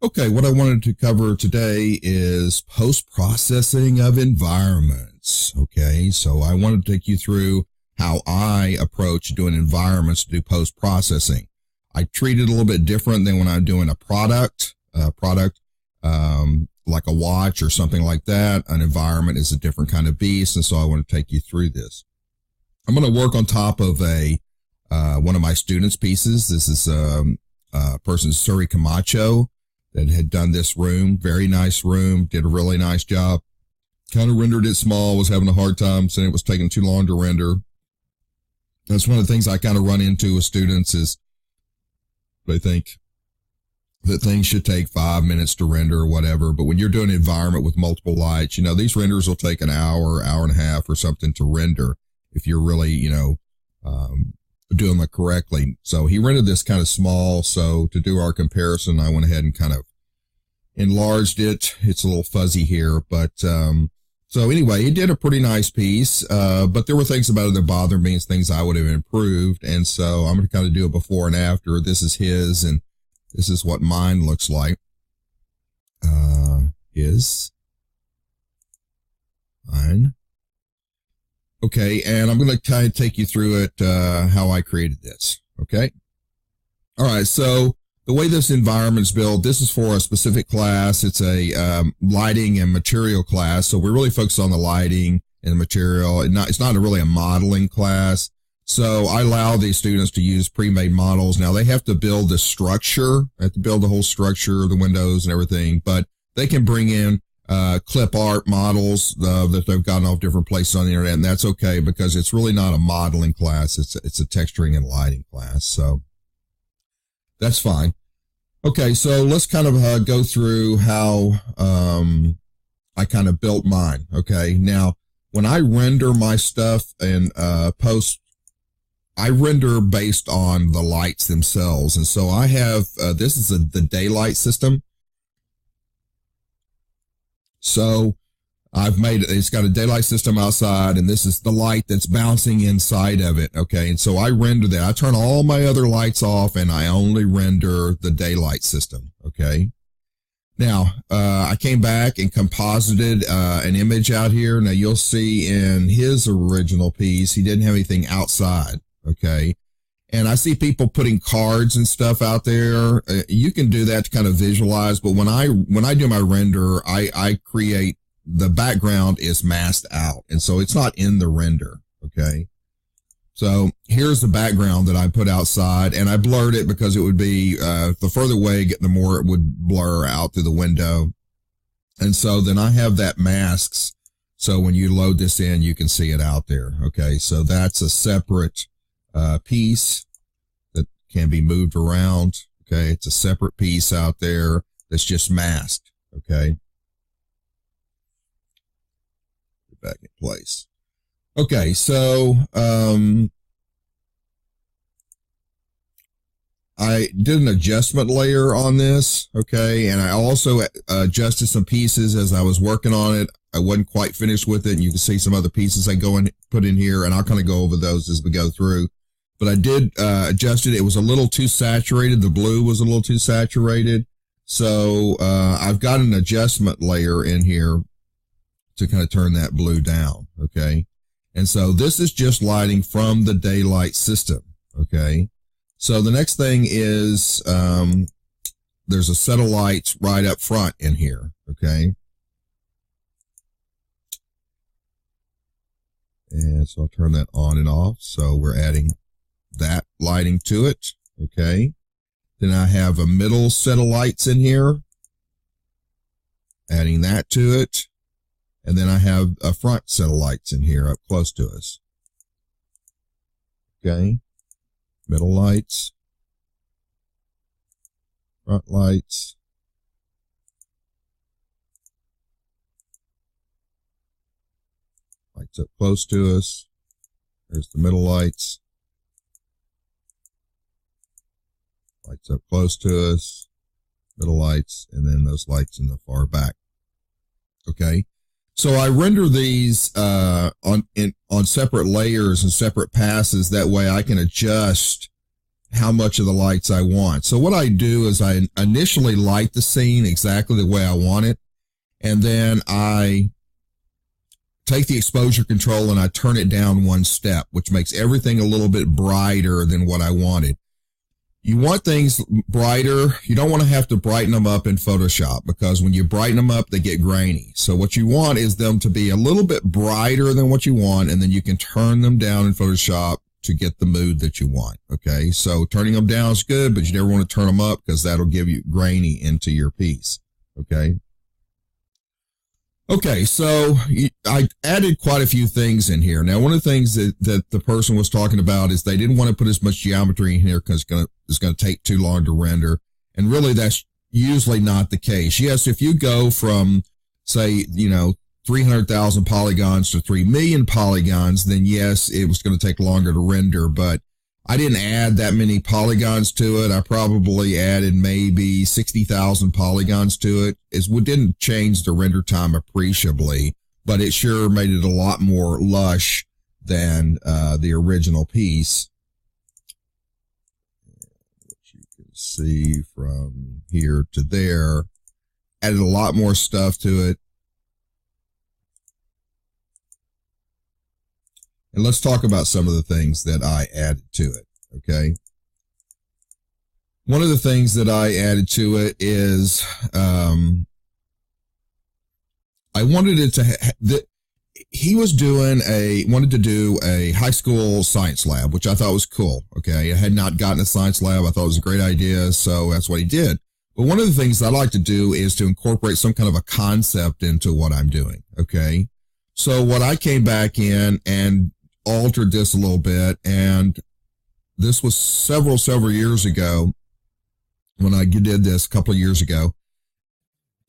Okay, what I wanted to cover today is post-processing of environments. Okay, so I wanted to take you through how I approach doing environments to do post-processing. I treat it a little bit different than when I'm doing a product, like a watch or something like that. An environment is a different kind of beast, and so I want to take you through this. I'm going to work on top of one of my students' pieces. This is a person, Suri Camacho, that had done this room. Very nice room, did a really nice job. Kind of rendered it small, was having a hard time saying it was taking too long to render. That's one of the things I kind of run into with students is they think that things should take 5 minutes to render or whatever. But when you're doing an environment with multiple lights, these renders will take an hour, hour and a half or something to render if you're really, doing it correctly. So he rendered this kind of small. So to do our comparison, I went ahead and kind of enlarged it. It's a little fuzzy here, but, so anyway, he did a pretty nice piece. But there were things about it that bothered me, things I would have improved. And so I'm going to kind of do a before and after. This is his, and this is what mine looks like. Mine. Okay, and I'm going to kind of take you through it, how I created this, okay? All right, so the way this environment's built, this is for a specific class. It's a lighting and material class, so we're really focused on the lighting and the material. It's not really a modeling class, so I allow these students to use pre-made models. Now, they have to build the structure, they have to build the whole structure, the windows and everything, but they can bring in clip art models that they've gotten off different places on the internet, and that's okay because it's really not a modeling class. It's a texturing and lighting class, so that's fine. Okay, so let's kind of go through how I kind of built mine. Okay, now when I render my stuff and post, I render based on the lights themselves, and so I have this is the daylight system. So I've made it, it's got a daylight system outside, and this is the light that's bouncing inside of it. Okay. And so I render that. I turn all my other lights off and I only render the daylight system. Okay. Now, I came back and composited, an image out here. Now you'll see in his original piece, he didn't have anything outside. Okay. And I see people putting cards and stuff out there. You can do that to kind of visualize, but when I do my render, I create the background is masked out. And so it's not in the render. Okay. So here's the background that I put outside, and I blurred it because it would be, the further away, the more it would blur out through the window. And so then I have that masks. So when you load this in, you can see it out there. Okay. So that's a separate piece that can be moved around. Okay. It's a separate piece out there that's just masked. Okay. Put it back in place. Okay. So, I did an adjustment layer on this. Okay. And I also adjusted some pieces as I was working on it. I wasn't quite finished with it, and you can see some other pieces I go and put in here, and I'll kind of go over those as we go through. But I did adjust it. It was a little too saturated. The blue was a little too saturated. So I've got an adjustment layer in here to kind of turn that blue down. Okay. And so this is just lighting from the daylight system. Okay. So the next thing is there's a set of lights right up front in here. Okay. And so I'll turn that on and off. So we're adding that lighting to it. Okay. Then I have a middle set of lights in here, adding that to it. And then I have a front set of lights in here up close to us. Okay. Middle lights, front lights, lights up close to us. There's the middle lights. Lights up close to us, middle lights, and then those lights in the far back. Okay. So I render these on separate layers and separate passes. That way I can adjust how much of the lights I want. So what I do is I initially light the scene exactly the way I want it. And then I take the exposure control and I turn it down one step, which makes everything a little bit brighter than what I wanted. You want things brighter. You don't want to have to brighten them up in Photoshop, because when you brighten them up, they get grainy. So what you want is them to be a little bit brighter than what you want, and then you can turn them down in Photoshop to get the mood that you want. Okay, so turning them down is good, but you never want to turn them up, because that'll give you grainy into your piece. Okay. Okay, so I added quite a few things in here. Now, one of the things that the person was talking about is they didn't want to put as much geometry in here because it's going to take too long to render. And really, that's usually not the case. Yes, if you go from, say, 300,000 polygons to 3 million polygons, then yes, it was going to take longer to render. But I didn't add that many polygons to it. I probably added maybe 60,000 polygons to it. It didn't change the render time appreciably, but it sure made it a lot more lush than the original piece. Which you can see from here to there. Added a lot more stuff to it. And let's talk about some of the things that I added to it, okay? One of the things that I added to it is I wanted it to he wanted to do a high school science lab, which I thought was cool, okay? I had not gotten a science lab. I thought it was a great idea, so that's what he did. But one of the things I like to do is to incorporate some kind of a concept into what I'm doing, okay? So what I came back in and altered this a little bit, and this was several years ago when I did this a couple of years ago,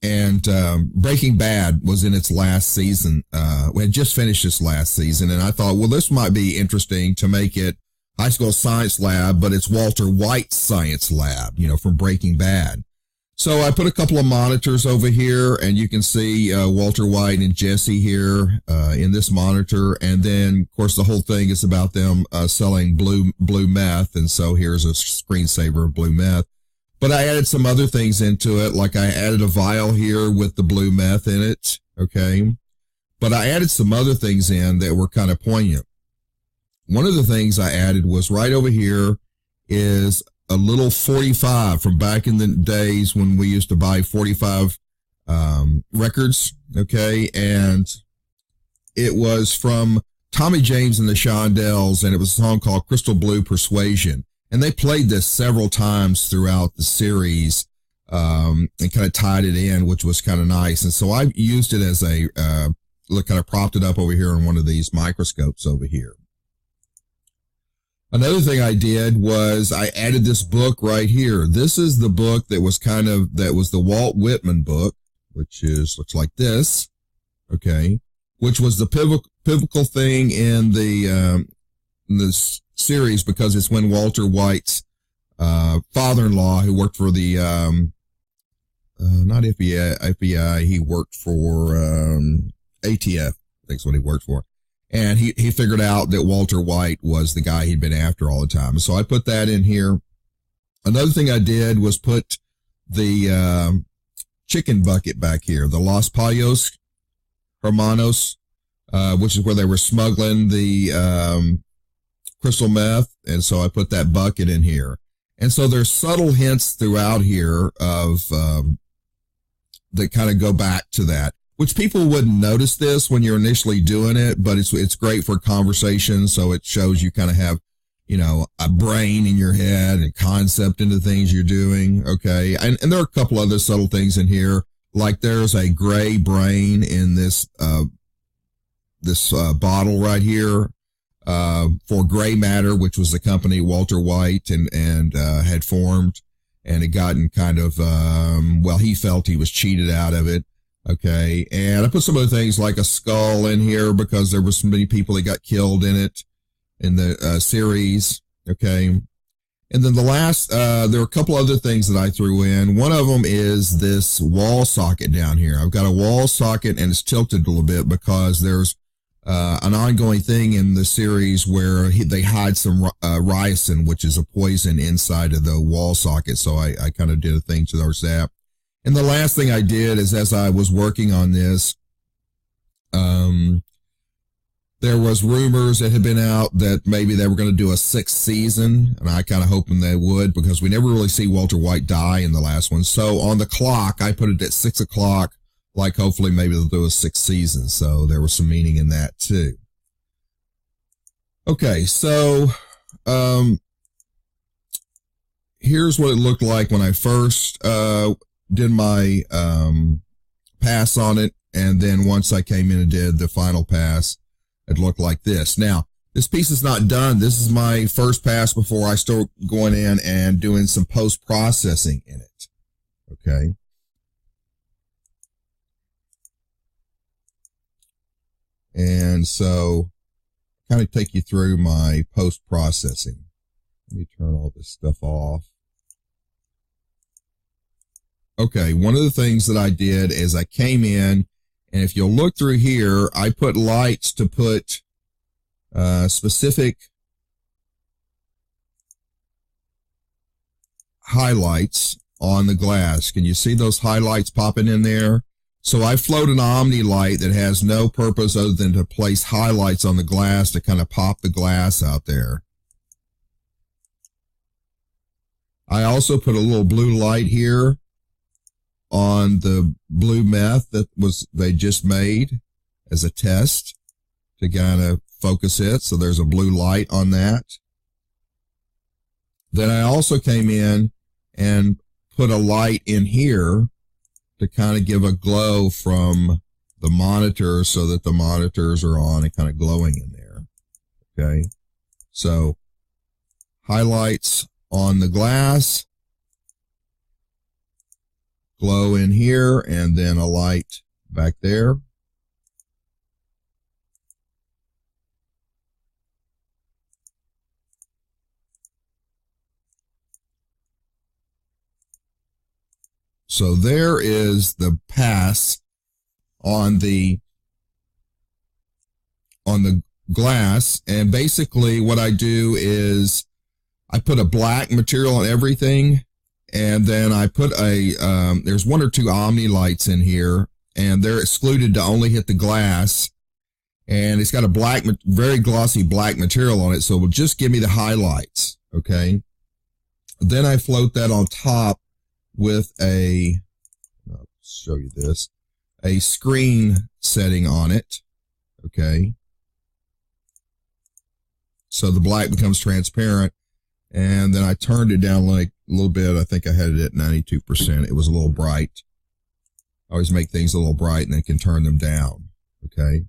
and Breaking Bad was in its last season. We had just finished its last season, and I thought, well, this might be interesting to make it high school science lab, but it's Walter White's science lab, from Breaking Bad. So I put a couple of monitors over here, and you can see Walter White and Jesse here in this monitor. And then, of course, the whole thing is about them selling blue meth. And so here's a screensaver of blue meth. But I added some other things into it, like I added a vial here with the blue meth in it, okay? But I added some other things in that were kind of poignant. One of the things I added was right over here is a little 45 from back in the days when we used to buy 45 records, okay? And it was from Tommy James and the Shondells, and it was a song called Crystal Blue Persuasion. And they played this several times throughout the series and kind of tied it in, which was kind of nice. And so I used it as a, kind of propped it up over here on one of these microscopes over here. Another thing I did was I added this book right here. This is the book that was the Walt Whitman book, which looks like this, okay, which was the pivotal thing in this series, because it's when Walter White's father-in-law, who worked for the not FBI, he worked for ATF, I think is what he worked for. And he figured out that Walter White was the guy he'd been after all the time. So I put that in here. Another thing I did was put the chicken bucket back here, the Los Pollos Hermanos, which is where they were smuggling the crystal meth. And so I put that bucket in here. And so there's subtle hints throughout here of that kind of go back to that, which people wouldn't notice this when you're initially doing it, but it's great for conversation. So it shows you kind of have, a brain in your head and concept into things you're doing. Okay. And there are a couple other subtle things in here, like there's a gray brain in this bottle right here, for Gray Matter, which was the company Walter White and had formed, and had gotten kind of, he felt he was cheated out of it. Okay, and I put some other things like a skull in here because there were so many people that got killed in it, in the series. Okay, and then the last, there were a couple other things that I threw in. One of them is this wall socket down here. I've got a wall socket and it's tilted a little bit because there's an ongoing thing in the series where they hide some ricin, which is a poison inside of the wall socket. So I kind of did a thing towards that. And the last thing I did is, as I was working on this, there was rumors that had been out that maybe they were going to do a 6th season, and I kind of hoping they would, because we never really see Walter White die in the last one. So on the clock, I put it at 6 o'clock, like hopefully maybe they'll do a 6th season. So there was some meaning in that too. Okay, so here's what it looked like when I first did my pass on it, and then once I came in and did the final pass, it looked like this. Now, this piece is not done. This is my first pass before I start going in and doing some post-processing in it. Okay. And so, kind of take you through my post-processing. Let me turn all this stuff off. Okay, one of the things that I did is I came in, and if you'll look through here, I put lights to put specific highlights on the glass. Can you see those highlights popping in there? So I float an Omni light that has no purpose other than to place highlights on the glass to kind of pop the glass out there. I also put a little blue light here on the blue meth that they just made as a test to kind of focus it. So there's a blue light on that. Then I also came in and put a light in here to kind of give a glow from the monitor so that the monitors are on and kind of glowing in there. Okay. So highlights on the glass, glow in here, and then a light back there. So there is the pass on the glass, and basically what I do is I put a black material on everything. And then I put there's 1 or 2 Omni lights in here, and they're excluded to only hit the glass. And it's got a black, very glossy black material on it, so it will just give me the highlights, okay? Then I float that on top with I'll show you this, a screen setting on it, okay? So the black becomes transparent. And then I turned it down like a little bit. I think I had it at 92%. It was a little bright. I always make things a little bright and then can turn them down. Okay.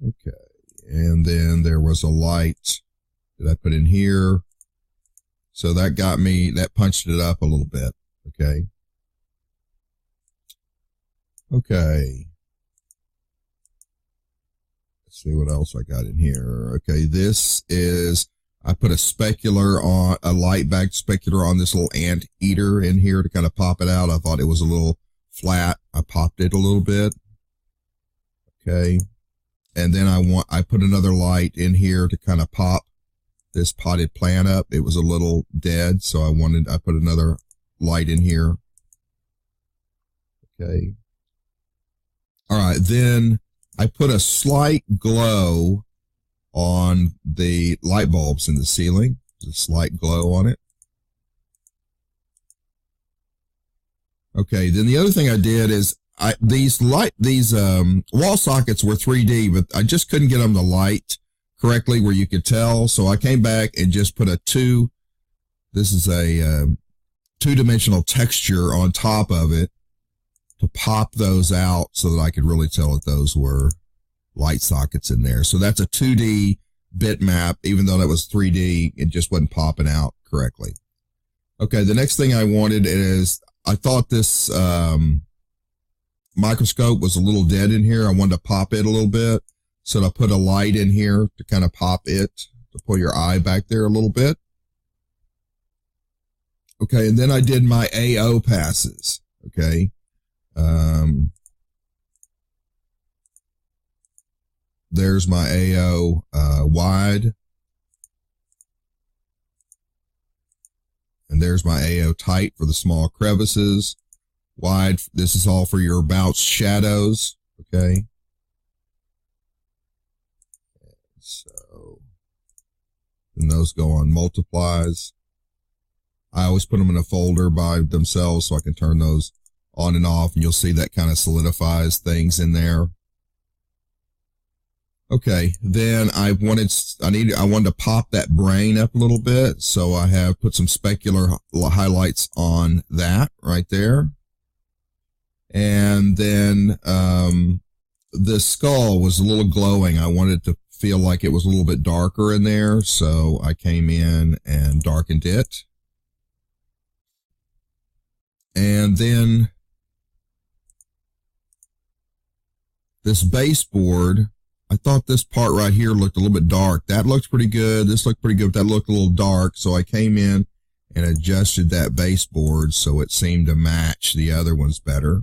Okay. And then there was a light that I put in here. So that got me, that punched it up a little bit. Okay. Okay. See what else I got in here. Okay, this is, I put a specular on, a light back specular on this little ant eater in here to kind of pop it out. I thought it was a little flat. I popped it a little bit. Okay. And then I put another light in here to kind of pop this potted plant up. It was a little dead, so I put another light in here. Okay. All right, then I put a slight glow on the light bulbs in the ceiling. There's a slight glow on it. Okay, then the other thing I did is these wall sockets were 3D, but I just couldn't get them to light correctly where you could tell. So I came back and just put this is a 2-dimensional texture on top of it to pop those out so that I could really tell that those were light sockets in there. So that's a 2D bitmap. Even though that was 3D, it just wasn't popping out correctly. Okay, the next thing I wanted is, I thought this microscope was a little dead in here. I wanted to pop it a little bit. So I put a light in here to kind of pop it, to pull your eye back there a little bit. Okay, and then I did my AO passes. Okay. There's my AO wide. And there's my AO tight for the small crevices. Wide, this is all for your bounce shadows. Okay. So, then those go on multiplies. I always put them in a folder by themselves so I can turn those on and off, and you'll see that kind of solidifies things in there. Okay, then I wanted to pop that brain up a little bit, so I have put some specular highlights on that right there. And then the skull was a little glowing. I wanted to feel like it was a little bit darker in there, so I came in and darkened it. And then this baseboard, I thought this part right here looked a little bit dark. That looked pretty good. This looked pretty good, but that looked a little dark. So I came in and adjusted that baseboard so it seemed to match the other ones better.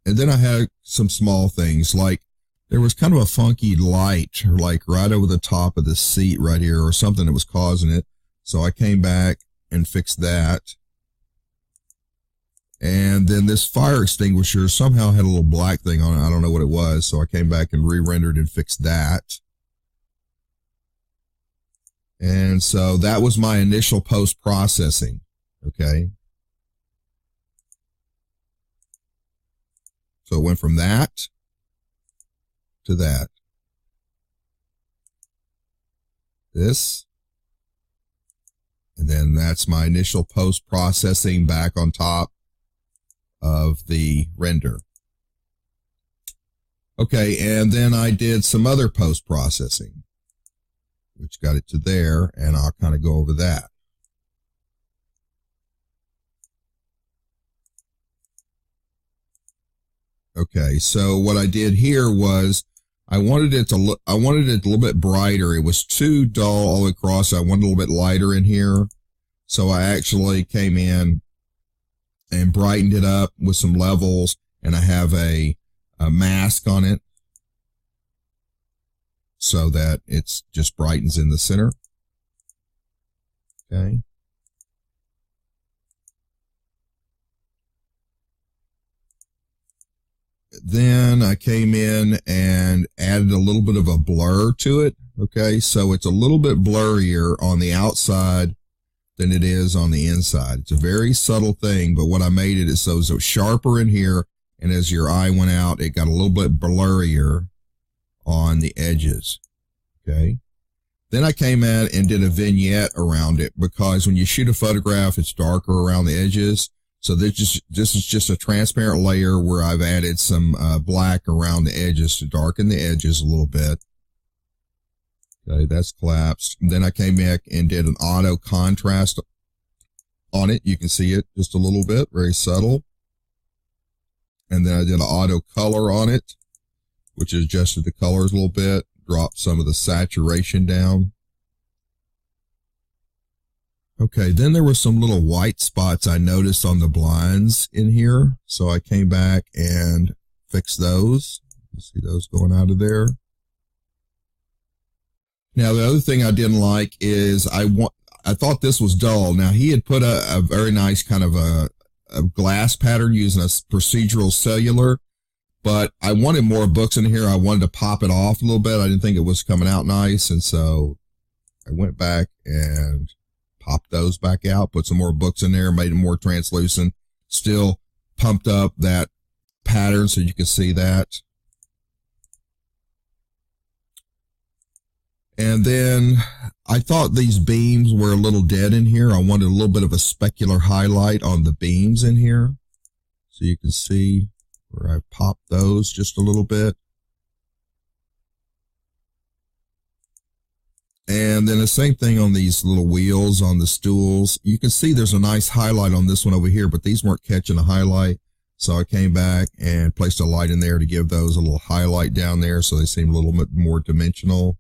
And then I had some small things, like there was kind of a funky light, like right over the top of the seat right here, or something that was causing it. So I came back and fixed that. And then this fire extinguisher somehow had a little black thing on it. I don't know what it was. So I came back and re-rendered and fixed that. And so that was my initial post-processing. Okay. So it went from that to that. This. And then that's my initial post-processing back on top of the render. Okay, and then I did some other post-processing, which got it to there, and I'll kind of go over that. Okay, so what I did here was I wanted it a little bit brighter. It was too dull all the way across. So I wanted a little bit lighter in here. So I actually came in and brightened it up with some levels, and I have a mask on it so that it's just brightens in the center. Okay. Then I came in and added a little bit of a blur to it. Okay, so it's a little bit blurrier on the outside than it is on the inside. It's a very subtle thing, but what I made it is so it's sharper in here, and as your eye went out, it got a little bit blurrier on the edges. Okay. Then I came in and did a vignette around it, because when you shoot a photograph, it's darker around the edges. So this is just a transparent layer where I've added some black around the edges to darken the edges a little bit. Okay, that's collapsed. And then I came back and did an auto contrast on it. You can see it just a little bit, very subtle. And then I did an auto color on it, which adjusted the colors a little bit, dropped some of the saturation down. Okay, then there were some little white spots I noticed on the blinds in here. So I came back and fixed those. You see those going out of there. Now, the other thing I didn't like is I thought this was dull. Now, he had put a very nice kind of a glass pattern using a procedural cellular, but I wanted more books in here. I wanted to pop it off a little bit. I didn't think it was coming out nice, and so I went back and popped those back out, put some more books in there, made it more translucent, still pumped up that pattern so you can see that. And then I thought these beams were a little dead in here. I wanted a little bit of a specular highlight on the beams in here. So you can see where I popped those just a little bit. And then the same thing on these little wheels on the stools. You can see there's a nice highlight on this one over here, but these weren't catching a highlight. So I came back and placed a light in there to give those a little highlight down there so they seem a little bit more dimensional.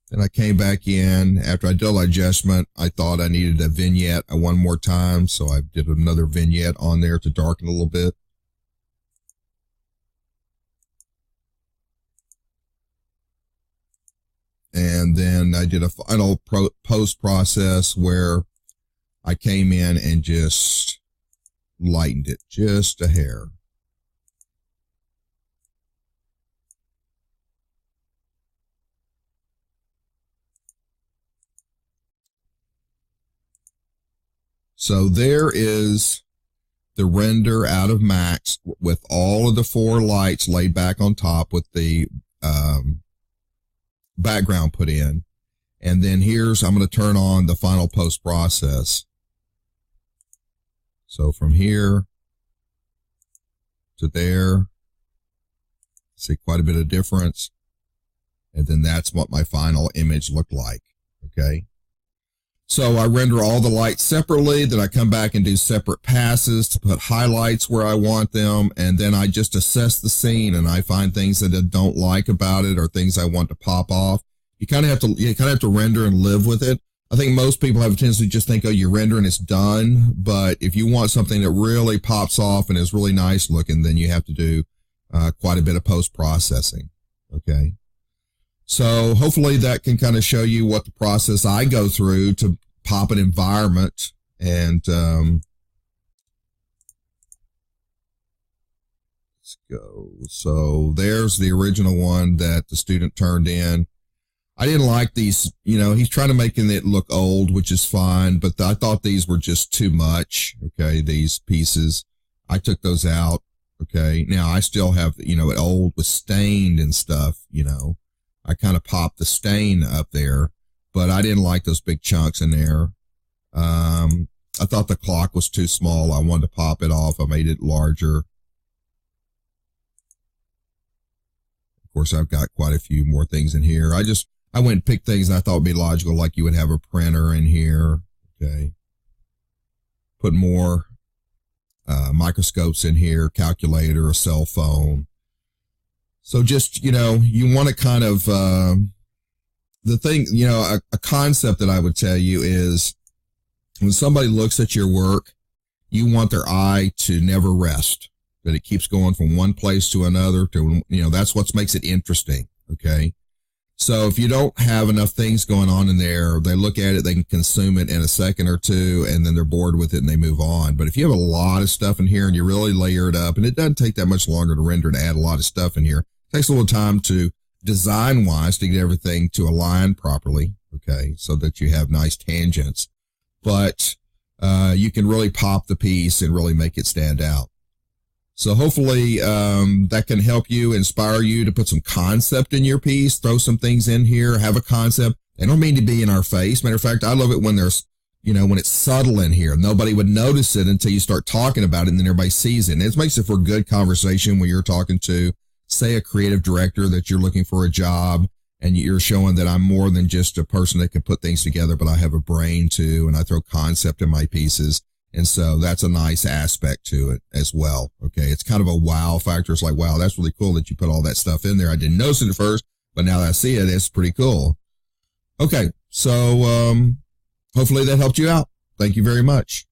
Then I came back in. After I did all adjustment, I thought I needed a vignette one more time, so I did another vignette on there to darken a little bit. And then I did a final post process where I came in and just lightened it just a hair. So there is the render out of Max with all of the 4 lights laid back on top with the background put in. And then I'm going to turn on the final post process. So from here to there, see quite a bit of difference. And then that's what my final image looked like. Okay. So I render all the lights separately, then I come back and do separate passes to put highlights where I want them, and then I just assess the scene and I find things that I don't like about it or things I want to pop off. You kind of have to render and live with it. I think most people have a tendency to just think, oh, you render and it's done. But if you want something that really pops off and is really nice looking, then you have to do quite a bit of post-processing. Okay. So hopefully that can kind of show you what the process I go through to pop an environment. And let's go. So there's the original one that the student turned in. I didn't like these, he's trying to make it look old, which is fine, but I thought these were just too much. Okay. These pieces, I took those out. Okay. Now I still have, it old with stained and stuff, I kind of popped the stain up there, but I didn't like those big chunks in there. I thought the clock was too small. I wanted to pop it off. I made it larger. Of course, I've got quite a few more things in here. I went and picked things I thought would be logical, like you would have a printer in here. Okay. Put more microscopes in here, calculator, a cell phone. So just, you want to kind of, the thing, a concept that I would tell you is when somebody looks at your work, you want their eye to never rest, that it keeps going from one place to another that's what makes it interesting. Okay. So if you don't have enough things going on in there, they look at it, they can consume it in a second or two, and then they're bored with it and they move on. But if you have a lot of stuff in here and you really layer it up, and it doesn't take that much longer to render and add a lot of stuff in here, it takes a little time to design-wise to get everything to align properly, okay, so that you have nice tangents. But you can really pop the piece and really make it stand out. So hopefully that can help you, inspire you to put some concept in your piece, throw some things in here, have a concept. They don't mean to be in our face. Matter of fact, I love it when there's, when it's subtle in here. Nobody would notice it until you start talking about it, and then everybody sees it. And it makes it for good conversation when you're talking to, say, a creative director that you're looking for a job, and you're showing that I'm more than just a person that can put things together, but I have a brain too, and I throw concept in my pieces. And so that's a nice aspect to it as well. Okay. It's kind of a wow factor. It's like, wow, that's really cool that you put all that stuff in there. I didn't notice it at first, but now that I see it, it's pretty cool. Okay. So, hopefully that helped you out. Thank you very much.